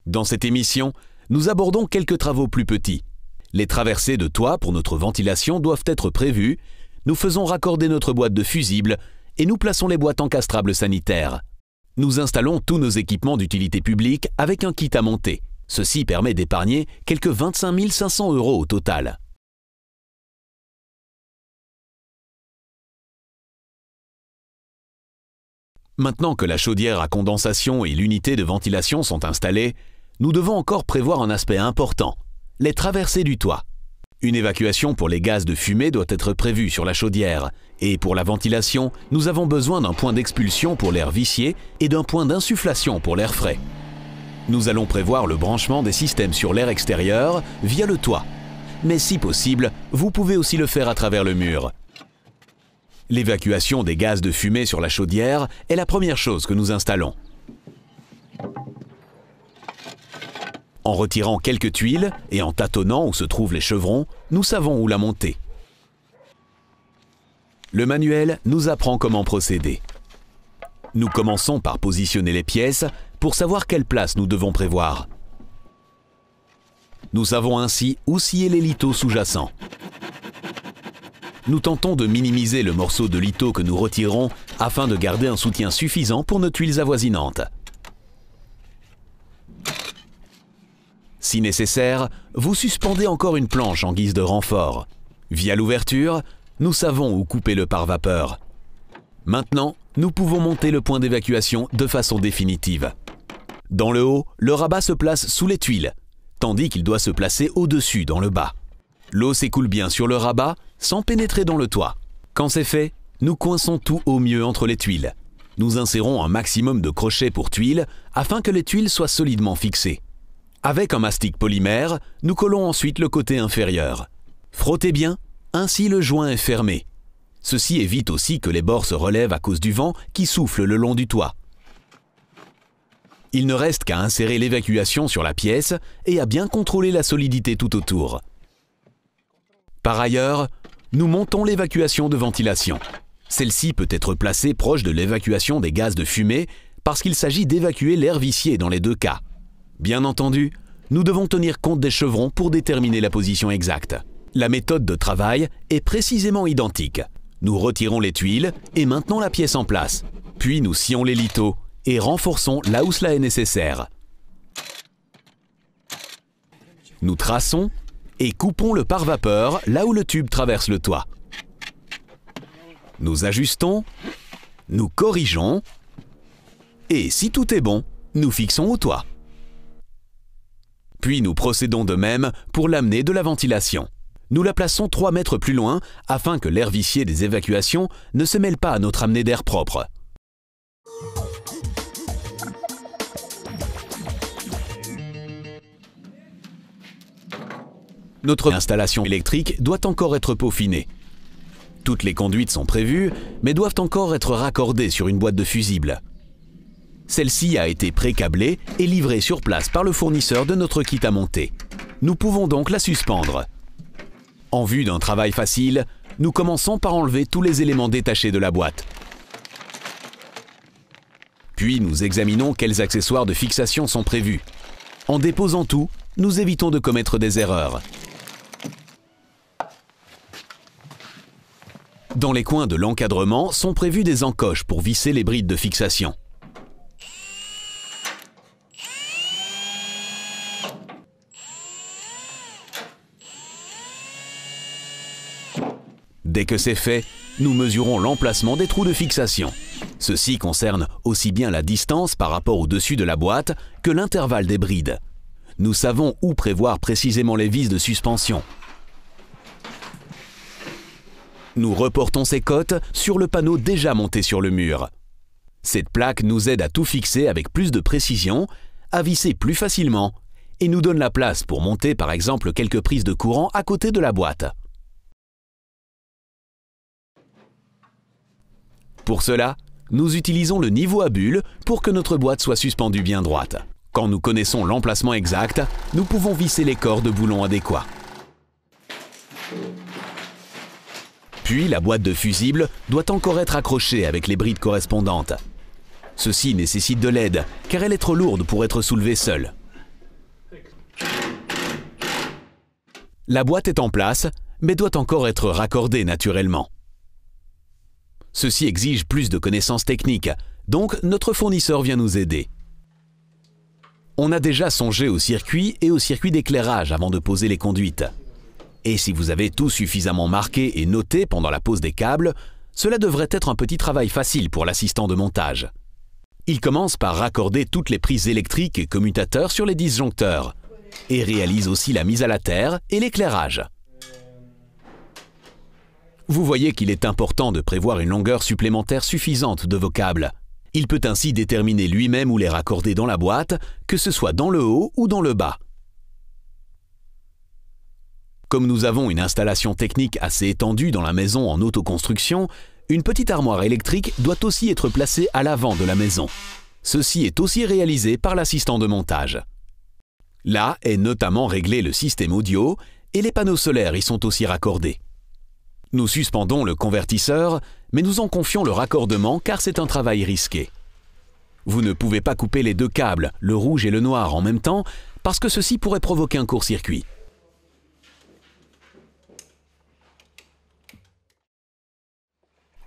Dans cette émission, nous abordons quelques travaux plus petits. Les traversées de toit pour notre ventilation doivent être prévues, nous faisons raccorder notre boîte de fusibles et nous plaçons les boîtes encastrables sanitaires. Nous installons tous nos équipements d'utilité publique avec un kit à monter. Ceci permet d'épargner quelques 25 500 € au total. Maintenant que la chaudière à condensation et l'unité de ventilation sont installées, nous devons encore prévoir un aspect important, les traversées du toit. Une évacuation pour les gaz de fumée doit être prévue sur la chaudière et pour la ventilation, nous avons besoin d'un point d'expulsion pour l'air vicié et d'un point d'insufflation pour l'air frais. Nous allons prévoir le branchement des systèmes sur l'air extérieur via le toit. Mais si possible, vous pouvez aussi le faire à travers le mur. L'évacuation des gaz de fumée sur la chaudière est la première chose que nous installons. En retirant quelques tuiles et en tâtonnant où se trouvent les chevrons, nous savons où la monter. Le manuel nous apprend comment procéder. Nous commençons par positionner les pièces pour savoir quelle place nous devons prévoir. Nous savons ainsi où scier les lithos sous-jacents. Nous tentons de minimiser le morceau de litho que nous retirons afin de garder un soutien suffisant pour nos tuiles avoisinantes. Si nécessaire, vous suspendez encore une planche en guise de renfort. Via l'ouverture, nous savons où couper le pare-vapeur. Maintenant, nous pouvons monter le point d'évacuation de façon définitive. Dans le haut, le rabat se place sous les tuiles, tandis qu'il doit se placer au-dessus dans le bas. L'eau s'écoule bien sur le rabat sans pénétrer dans le toit. Quand c'est fait, nous coinçons tout au mieux entre les tuiles. Nous insérons un maximum de crochets pour tuiles afin que les tuiles soient solidement fixées. Avec un mastic polymère, nous collons ensuite le côté inférieur. Frottez bien, ainsi le joint est fermé. Ceci évite aussi que les bords se relèvent à cause du vent qui souffle le long du toit. Il ne reste qu'à insérer l'évacuation sur la pièce et à bien contrôler la solidité tout autour. Par ailleurs, nous montons l'évacuation de ventilation. Celle-ci peut être placée proche de l'évacuation des gaz de fumée parce qu'il s'agit d'évacuer l'air vicié dans les deux cas. Bien entendu, nous devons tenir compte des chevrons pour déterminer la position exacte. La méthode de travail est précisément identique. Nous retirons les tuiles et maintenons la pièce en place. Puis nous scions les lithos et renforçons là où cela est nécessaire. Nous traçons et coupons le pare-vapeur là où le tube traverse le toit. Nous ajustons, nous corrigeons et si tout est bon, nous fixons au toit. Puis nous procédons de même pour l'amener de la ventilation. Nous la plaçons 3 mètres plus loin afin que l'air vicié des évacuations ne se mêle pas à notre amenée d'air propre. Notre installation électrique doit encore être peaufinée. Toutes les conduites sont prévues, mais doivent encore être raccordées sur une boîte de fusibles. Celle-ci a été pré-câblée et livrée sur place par le fournisseur de notre kit à monter. Nous pouvons donc la suspendre. En vue d'un travail facile, nous commençons par enlever tous les éléments détachés de la boîte. Puis nous examinons quels accessoires de fixation sont prévus. En déposant tout, nous évitons de commettre des erreurs. Dans les coins de l'encadrement sont prévues des encoches pour visser les brides de fixation. Dès que c'est fait, nous mesurons l'emplacement des trous de fixation. Ceci concerne aussi bien la distance par rapport au dessus de la boîte que l'intervalle des brides. Nous savons où prévoir précisément les vis de suspension. Nous reportons ces cotes sur le panneau déjà monté sur le mur. Cette plaque nous aide à tout fixer avec plus de précision, à visser plus facilement et nous donne la place pour monter par exemple quelques prises de courant à côté de la boîte. Pour cela, nous utilisons le niveau à bulles pour que notre boîte soit suspendue bien droite. Quand nous connaissons l'emplacement exact, nous pouvons visser les corps de boulons adéquats. Puis la boîte de fusibles doit encore être accrochée avec les brides correspondantes. Ceci nécessite de l'aide, car elle est trop lourde pour être soulevée seule. La boîte est en place, mais doit encore être raccordée naturellement. Ceci exige plus de connaissances techniques, donc notre fournisseur vient nous aider. On a déjà songé au circuit et au circuit d'éclairage avant de poser les conduites. Et si vous avez tout suffisamment marqué et noté pendant la pose des câbles, cela devrait être un petit travail facile pour l'assistant de montage. Il commence par raccorder toutes les prises électriques et commutateurs sur les disjoncteurs et réalise aussi la mise à la terre et l'éclairage. Vous voyez qu'il est important de prévoir une longueur supplémentaire suffisante de vos câbles. Il peut ainsi déterminer lui-même où les raccorder dans la boîte, que ce soit dans le haut ou dans le bas. Comme nous avons une installation technique assez étendue dans la maison en autoconstruction, une petite armoire électrique doit aussi être placée à l'avant de la maison. Ceci est aussi réalisé par l'assistant de montage. Là est notamment réglé le système audio et les panneaux solaires y sont aussi raccordés. Nous suspendons le convertisseur, mais nous en confions le raccordement car c'est un travail risqué. Vous ne pouvez pas couper les deux câbles, le rouge et le noir en même temps, parce que ceci pourrait provoquer un court-circuit.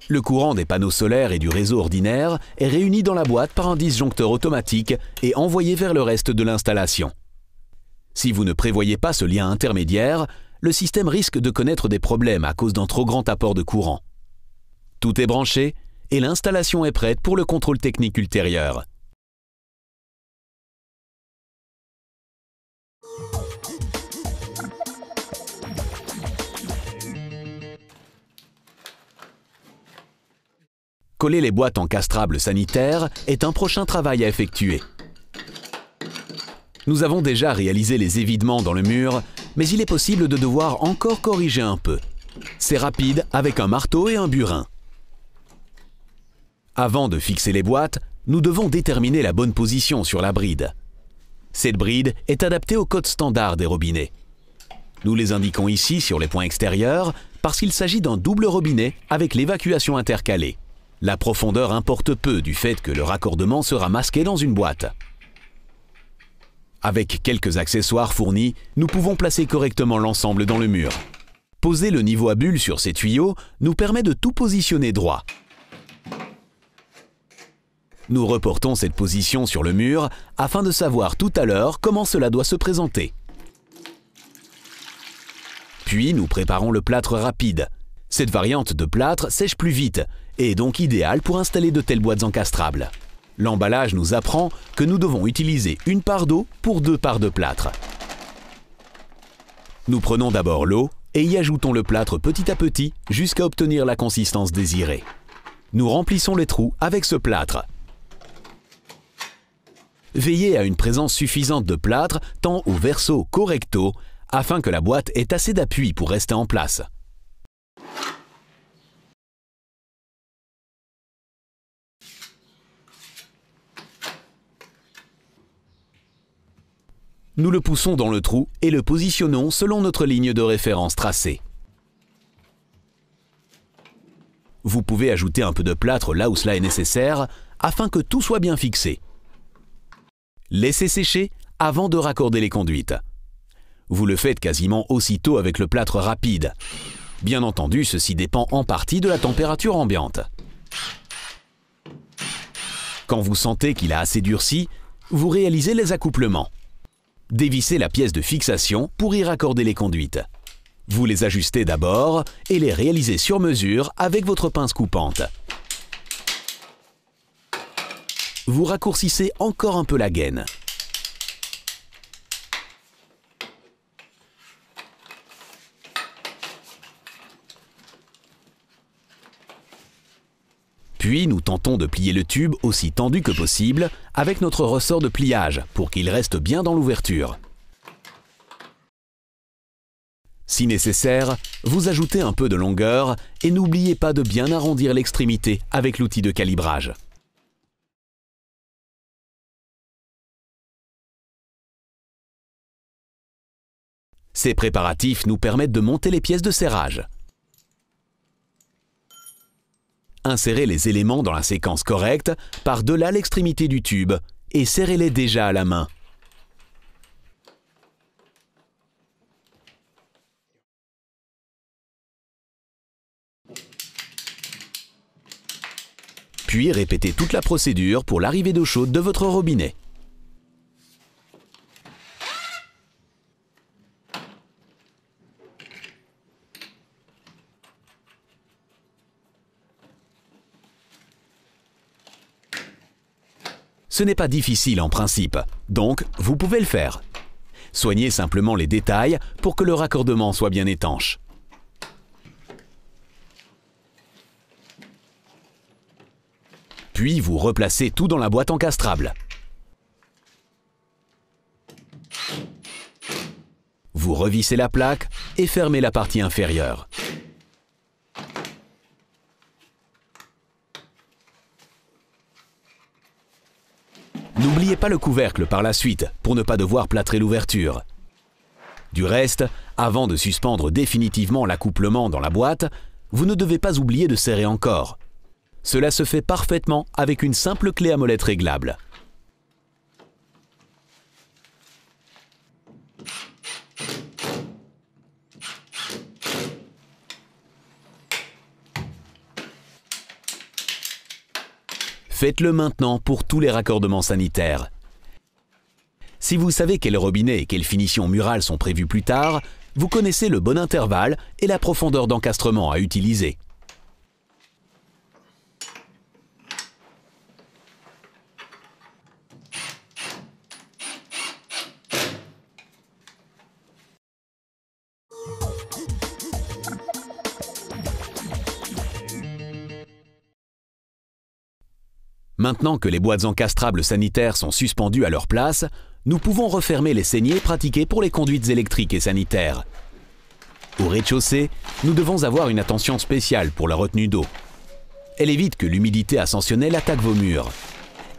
Le courant des panneaux solaires et du réseau ordinaire est réuni dans la boîte par un disjoncteur automatique et envoyé vers le reste de l'installation. Si vous ne prévoyez pas ce lien intermédiaire, le système risque de connaître des problèmes à cause d'un trop grand apport de courant. Tout est branché et l'installation est prête pour le contrôle technique ultérieur. Coller les boîtes encastrables sanitaires est un prochain travail à effectuer. Nous avons déjà réalisé les évidements dans le mur, mais il est possible de devoir encore corriger un peu. C'est rapide avec un marteau et un burin. Avant de fixer les boîtes, nous devons déterminer la bonne position sur la bride. Cette bride est adaptée au code standard des robinets. Nous les indiquons ici sur les points extérieurs parce qu'il s'agit d'un double robinet avec l'évacuation intercalée. La profondeur importe peu du fait que le raccordement sera masqué dans une boîte. Avec quelques accessoires fournis, nous pouvons placer correctement l'ensemble dans le mur. Poser le niveau à bulles sur ces tuyaux nous permet de tout positionner droit. Nous reportons cette position sur le mur afin de savoir tout à l'heure comment cela doit se présenter. Puis nous préparons le plâtre rapide. Cette variante de plâtre sèche plus vite et est donc idéale pour installer de telles boîtes encastrables. L'emballage nous apprend que nous devons utiliser une part d'eau pour 2 parts de plâtre. Nous prenons d'abord l'eau et y ajoutons le plâtre petit à petit jusqu'à obtenir la consistance désirée. Nous remplissons les trous avec ce plâtre. Veillez à une présence suffisante de plâtre tant au verso qu'au recto afin que la boîte ait assez d'appui pour rester en place. Nous le poussons dans le trou et le positionnons selon notre ligne de référence tracée. Vous pouvez ajouter un peu de plâtre là où cela est nécessaire afin que tout soit bien fixé. Laissez sécher avant de raccorder les conduites. Vous le faites quasiment aussitôt avec le plâtre rapide. Bien entendu, ceci dépend en partie de la température ambiante. Quand vous sentez qu'il a assez durci, vous réalisez les accouplements. Dévissez la pièce de fixation pour y raccorder les conduites. Vous les ajustez d'abord et les réalisez sur mesure avec votre pince coupante. Vous raccourcissez encore un peu la gaine. Puis nous tentons de plier le tube aussi tendu que possible avec notre ressort de pliage pour qu'il reste bien dans l'ouverture. Si nécessaire, vous ajoutez un peu de longueur et n'oubliez pas de bien arrondir l'extrémité avec l'outil de calibrage. Ces préparatifs nous permettent de monter les pièces de serrage. Insérez les éléments dans la séquence correcte par-delà l'extrémité du tube et serrez-les déjà à la main. Puis répétez toute la procédure pour l'arrivée d'eau chaude de votre robinet. Ce n'est pas difficile en principe, donc vous pouvez le faire. Soignez simplement les détails pour que le raccordement soit bien étanche. Puis vous replacez tout dans la boîte encastrable. Vous revissez la plaque et fermez la partie inférieure. N'oubliez pas le couvercle par la suite pour ne pas devoir plâtrer l'ouverture. Du reste, avant de suspendre définitivement l'accouplement dans la boîte, vous ne devez pas oublier de serrer encore. Cela se fait parfaitement avec une simple clé à molette réglable. Faites-le maintenant pour tous les raccordements sanitaires. Si vous savez quel robinet et quelle finition murale sont prévus plus tard, vous connaissez le bon intervalle et la profondeur d'encastrement à utiliser. Maintenant que les boîtes encastrables sanitaires sont suspendues à leur place, nous pouvons refermer les saignées pratiquées pour les conduites électriques et sanitaires. Au rez-de-chaussée, nous devons avoir une attention spéciale pour la retenue d'eau. Elle évite que l'humidité ascensionnelle attaque vos murs.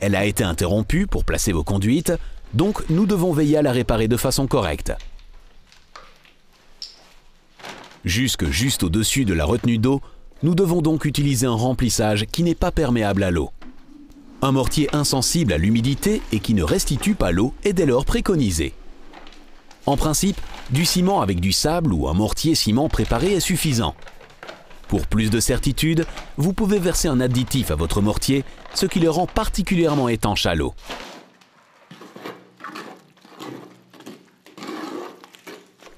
Elle a été interrompue pour placer vos conduites, donc nous devons veiller à la réparer de façon correcte. Juste au-dessus de la retenue d'eau, nous devons donc utiliser un remplissage qui n'est pas perméable à l'eau. Un mortier insensible à l'humidité et qui ne restitue pas l'eau est dès lors préconisé. En principe, du ciment avec du sable ou un mortier ciment préparé est suffisant. Pour plus de certitude, vous pouvez verser un additif à votre mortier, ce qui le rend particulièrement étanche à l'eau.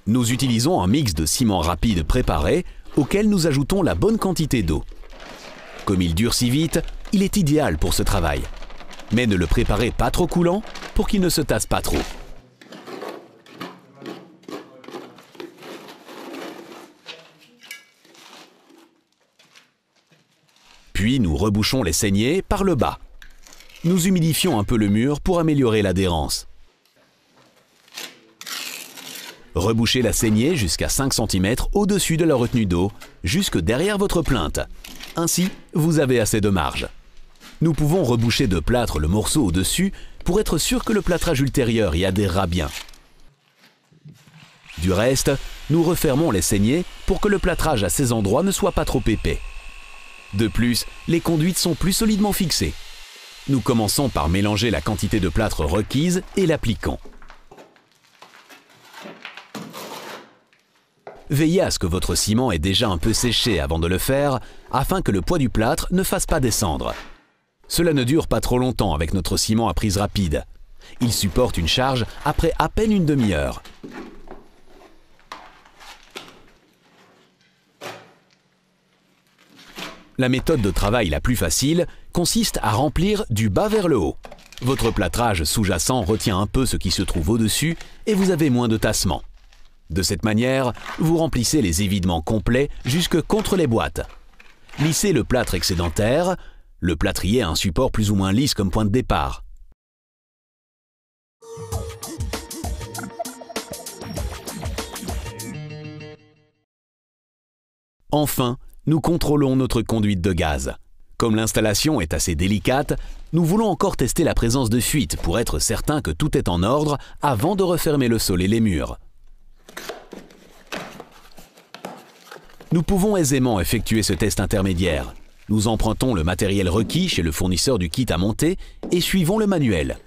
Nous utilisons un mix de ciment rapide préparé auquel nous ajoutons la bonne quantité d'eau. Comme il durcit vite, il est idéal pour ce travail. Mais ne le préparez pas trop coulant pour qu'il ne se tasse pas trop. Puis nous rebouchons les saignées par le bas. Nous humidifions un peu le mur pour améliorer l'adhérence. Rebouchez la saignée jusqu'à 5 cm au-dessus de la retenue d'eau, jusque derrière votre plinthe. Ainsi, vous avez assez de marge. Nous pouvons reboucher de plâtre le morceau au-dessus pour être sûr que le plâtrage ultérieur y adhérera bien. Du reste, nous refermons les saignées pour que le plâtrage à ces endroits ne soit pas trop épais. De plus, les conduites sont plus solidement fixées. Nous commençons par mélanger la quantité de plâtre requise et l'appliquons. Veillez à ce que votre ciment ait déjà un peu séché avant de le faire, afin que le poids du plâtre ne fasse pas descendre. Cela ne dure pas trop longtemps avec notre ciment à prise rapide. Il supporte une charge après à peine une demi-heure. La méthode de travail la plus facile consiste à remplir du bas vers le haut. Votre plâtrage sous-jacent retient un peu ce qui se trouve au-dessus et vous avez moins de tassement. De cette manière, vous remplissez les évidements complets jusque contre les boîtes. Lissez le plâtre excédentaire. Le plâtrier a un support plus ou moins lisse comme point de départ. Enfin, nous contrôlons notre conduite de gaz. Comme l'installation est assez délicate, nous voulons encore tester la présence de fuite pour être certain que tout est en ordre avant de refermer le sol et les murs. Nous pouvons aisément effectuer ce test intermédiaire. Nous empruntons le matériel requis chez le fournisseur du kit à monter et suivons le manuel.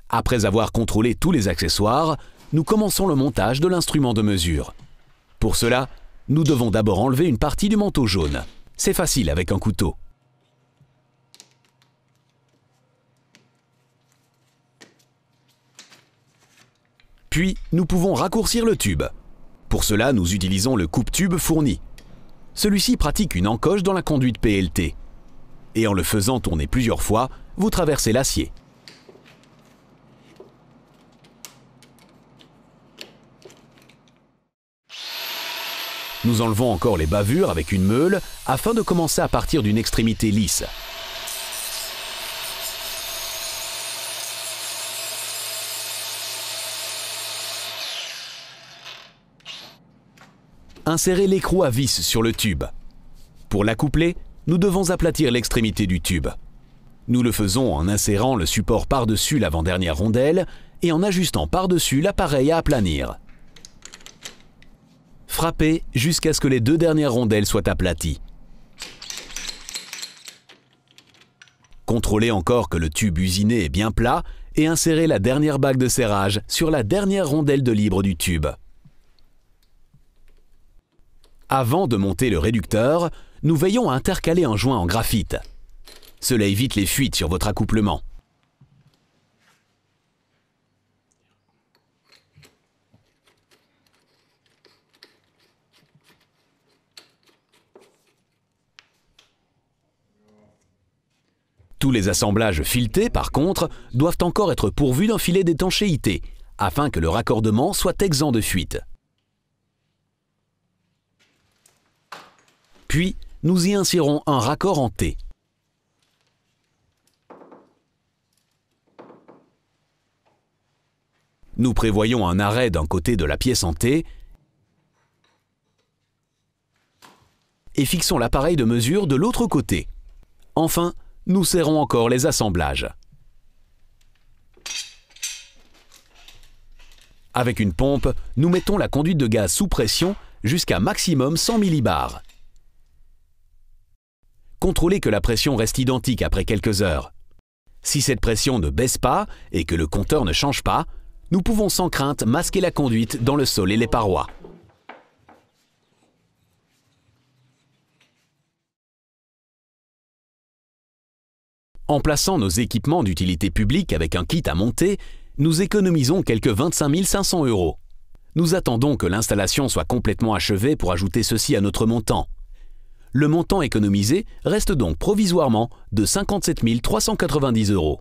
Après avoir contrôlé tous les accessoires, nous commençons le montage de l'instrument de mesure. Pour cela, nous devons d'abord enlever une partie du manteau jaune. C'est facile avec un couteau. Puis, nous pouvons raccourcir le tube. Pour cela, nous utilisons le coupe-tube fourni. Celui-ci pratique une encoche dans la conduite PLT. Et en le faisant tourner plusieurs fois, vous traversez l'acier. Nous enlevons encore les bavures avec une meule afin de commencer à partir d'une extrémité lisse. Insérez l'écrou à vis sur le tube. Pour l'accoupler, nous devons aplatir l'extrémité du tube. Nous le faisons en insérant le support par-dessus l'avant-dernière rondelle et en ajustant par-dessus l'appareil à aplanir. Frappez jusqu'à ce que les 2 dernières rondelles soient aplaties. Contrôlez encore que le tube usiné est bien plat et insérez la dernière bague de serrage sur la dernière rondelle de libre du tube. Avant de monter le réducteur, nous veillons à intercaler un joint en graphite. Cela évite les fuites sur votre accouplement. Tous les assemblages filetés, par contre, doivent encore être pourvus d'un filet d'étanchéité, afin que le raccordement soit exempt de fuite. Puis, nous y insérons un raccord en T. Nous prévoyons un arrêt d'un côté de la pièce en T et fixons l'appareil de mesure de l'autre côté. Enfin, nous serrons encore les assemblages. Avec une pompe, nous mettons la conduite de gaz sous pression jusqu'à maximum 100 millibars. Contrôlez que la pression reste identique après quelques heures. Si cette pression ne baisse pas et que le compteur ne change pas, nous pouvons sans crainte masquer la conduite dans le sol et les parois. En plaçant nos équipements d'utilité publique avec un kit à monter, nous économisons quelques 25 500 €. Nous attendons que l'installation soit complètement achevée pour ajouter ceci à notre montant. Le montant économisé reste donc provisoirement de 57 390 €.